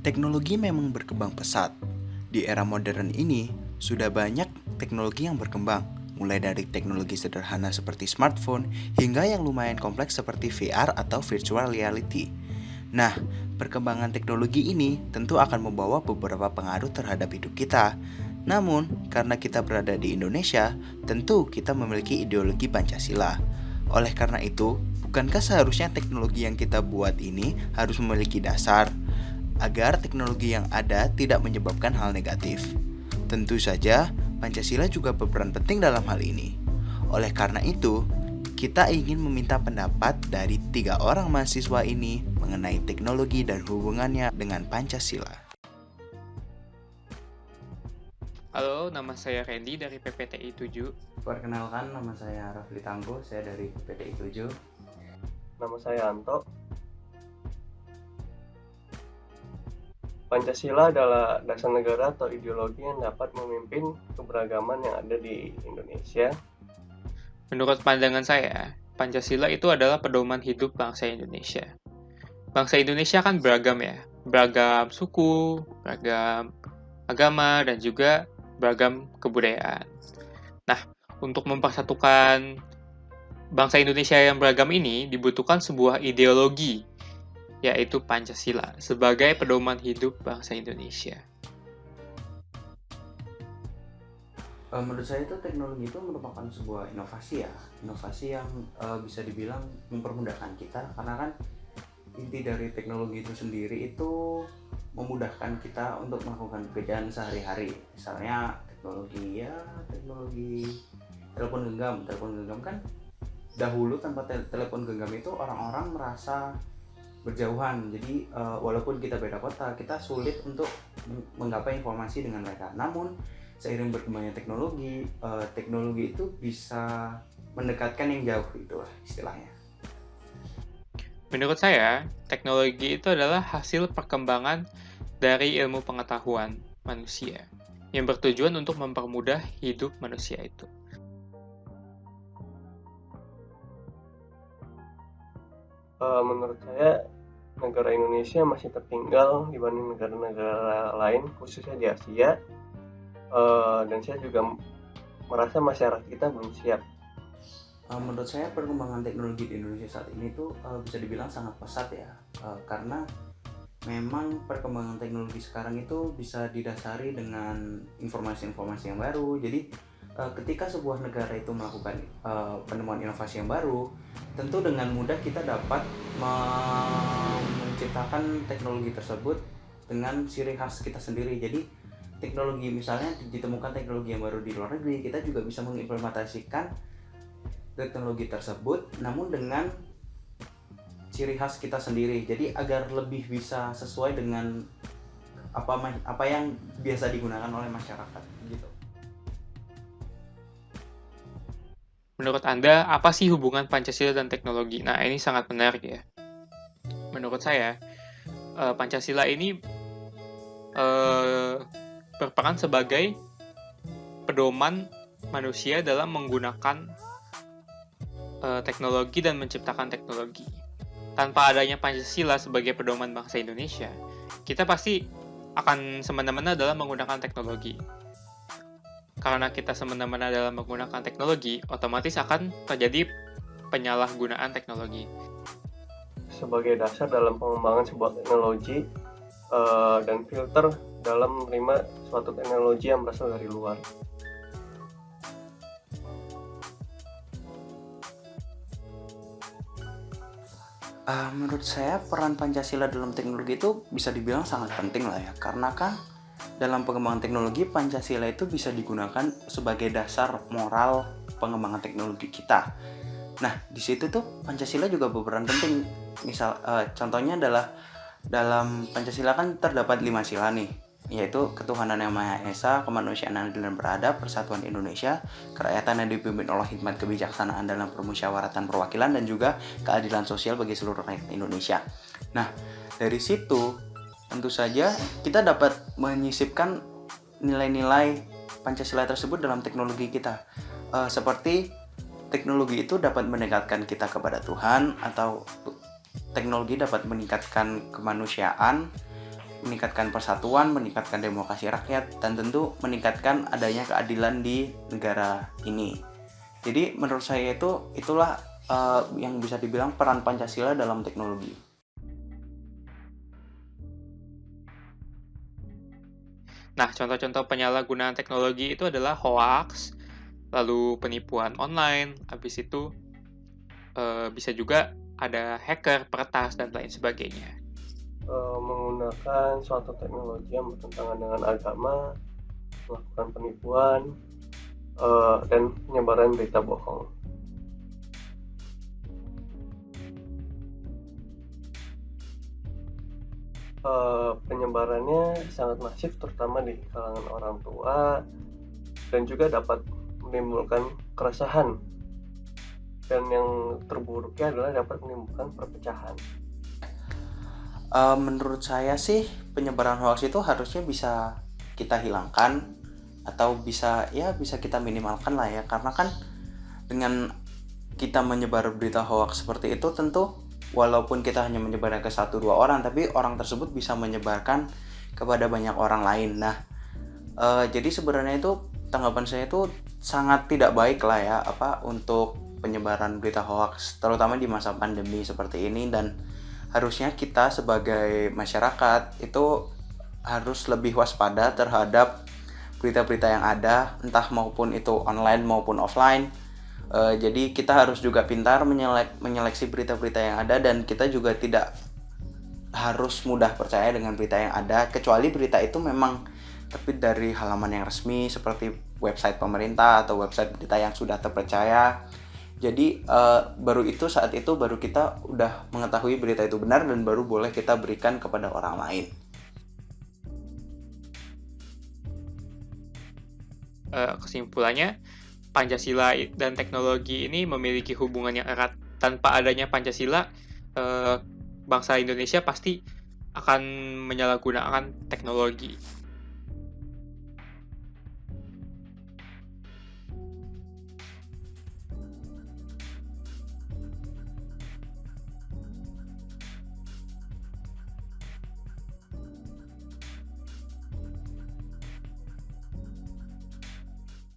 Teknologi memang berkembang pesat. Di era modern ini, sudah banyak teknologi yang berkembang, mulai dari teknologi sederhana seperti smartphone hingga yang lumayan kompleks seperti VR atau virtual reality. Nah, perkembangan teknologi ini tentu akan membawa beberapa pengaruh terhadap hidup kita. Namun, karena kita berada di Indonesia, tentu kita memiliki ideologi Pancasila. Oleh karena itu, bukankah seharusnya teknologi yang kita buat ini harus memiliki dasar agar teknologi yang ada tidak menyebabkan hal negatif? Tentu saja, Pancasila juga berperan penting dalam hal ini. Oleh karena itu, kita ingin meminta pendapat dari 3 orang mahasiswa ini mengenai teknologi dan hubungannya dengan Pancasila. Halo, nama saya Randy dari PPTI 7. Perkenalkan, nama saya Rafli Tangguh, saya dari PPTI 7. Nama saya Anto. Pancasila adalah dasar negara atau ideologi yang dapat memimpin keberagaman yang ada di Indonesia. Menurut pandangan saya, Pancasila itu adalah pedoman hidup bangsa Indonesia. Bangsa Indonesia kan beragam ya, beragam suku, beragam agama, dan juga beragam kebudayaan. Nah, untuk mempersatukan bangsa Indonesia yang beragam ini dibutuhkan sebuah ideologi, yaitu Pancasila, sebagai pedoman hidup bangsa Indonesia. Menurut saya itu teknologi itu merupakan sebuah inovasi yang bisa dibilang mempermudahkan kita, karena kan inti dari teknologi itu sendiri itu memudahkan kita untuk melakukan pekerjaan sehari-hari. Misalnya teknologi telepon genggam kan dahulu tanpa telepon genggam itu orang-orang merasa berjauhan. Jadi walaupun kita beda kota, kita sulit untuk menggapai informasi dengan mereka. Namun seiring berkembangnya teknologi itu bisa mendekatkan yang jauh, itulah istilahnya. Menurut saya, teknologi itu adalah hasil perkembangan dari ilmu pengetahuan manusia yang bertujuan untuk mempermudah hidup manusia itu. Menurut saya, negara Indonesia masih tertinggal dibanding negara-negara lain, khususnya di Asia. Dan saya juga merasa masyarakat kita belum siap. Menurut saya perkembangan teknologi di Indonesia saat ini tuh bisa dibilang sangat pesat ya, karena memang perkembangan teknologi sekarang itu bisa didasari dengan informasi-informasi yang baru. Jadi ketika sebuah negara itu melakukan penemuan inovasi yang baru, tentu dengan mudah kita dapat menciptakan teknologi tersebut dengan ciri khas kita sendiri. Jadi teknologi, misalnya ditemukan teknologi yang baru di luar negeri, kita juga bisa mengimplementasikan teknologi tersebut namun dengan ciri khas kita sendiri. Jadi agar lebih bisa sesuai dengan apa yang biasa digunakan oleh masyarakat gitu. Menurut Anda, apa sih hubungan Pancasila dan teknologi? Nah, ini sangat menarik ya. Menurut saya, Pancasila ini berperan sebagai pedoman manusia dalam menggunakan teknologi dan menciptakan teknologi. Tanpa adanya Pancasila sebagai pedoman bangsa Indonesia, kita pasti akan semena-mena dalam menggunakan teknologi. Karena kita semena-mena dalam menggunakan teknologi, otomatis akan terjadi penyalahgunaan teknologi. Sebagai dasar dalam pengembangan sebuah teknologi dan filter dalam menerima suatu teknologi yang berasal dari luar. Menurut saya peran Pancasila dalam teknologi itu bisa dibilang sangat penting lah ya, karena kan dalam pengembangan teknologi Pancasila itu bisa digunakan sebagai dasar moral pengembangan teknologi kita. Nah, di situ tuh Pancasila juga berperan penting. Contohnya adalah dalam Pancasila kan terdapat 5 sila nih, yaitu ketuhanan yang Maha Esa, kemanusiaan yang adil dan beradab, persatuan Indonesia, kerakyatan yang dipimpin oleh hikmat kebijaksanaan dalam permusyawaratan perwakilan, dan juga keadilan sosial bagi seluruh rakyat Indonesia. Nah, dari situ tentu saja kita dapat menyisipkan nilai-nilai Pancasila tersebut dalam teknologi kita. Seperti teknologi itu dapat mendekatkan kita kepada Tuhan, atau teknologi dapat meningkatkan kemanusiaan, meningkatkan persatuan, meningkatkan demokrasi rakyat, dan tentu meningkatkan adanya keadilan di negara ini. Jadi menurut saya itulah yang bisa dibilang peran Pancasila dalam teknologi. Nah, contoh-contoh penyalahgunaan teknologi itu adalah hoax, lalu penipuan online, habis itu bisa juga ada hacker, peretas, dan lain sebagainya. Menggunakan suatu teknologi yang bertentangan dengan agama, melakukan penipuan, dan penyebaran berita bohong. Penyebarannya sangat masif, terutama di kalangan orang tua, dan juga dapat menimbulkan keresahan, dan yang terburuknya adalah dapat menimbulkan perpecahan. Menurut saya sih penyebaran hoax itu harusnya bisa kita hilangkan atau bisa kita minimalkan lah ya, karena kan dengan kita menyebar berita hoax seperti itu tentu walaupun kita hanya menyebarnya ke 1-2 orang, tapi orang tersebut bisa menyebarkan kepada banyak orang lain. Nah, jadi sebenarnya itu tanggapan saya itu sangat tidak baik lah ya untuk penyebaran berita hoax, terutama di masa pandemi seperti ini, dan harusnya kita sebagai masyarakat itu harus lebih waspada terhadap berita-berita yang ada, entah maupun itu online maupun offline. Jadi kita harus juga pintar menyeleksi berita-berita yang ada, dan kita juga tidak harus mudah percaya dengan berita yang ada, kecuali berita itu memang terbit dari halaman yang resmi seperti website pemerintah atau website berita yang sudah terpercaya. Jadi saat itu baru kita udah mengetahui berita itu benar dan baru boleh kita berikan kepada orang lain. Kesimpulannya, Pancasila dan teknologi ini memiliki hubungan yang erat. Tanpa adanya Pancasila, bangsa Indonesia pasti akan menyalahgunakan teknologi.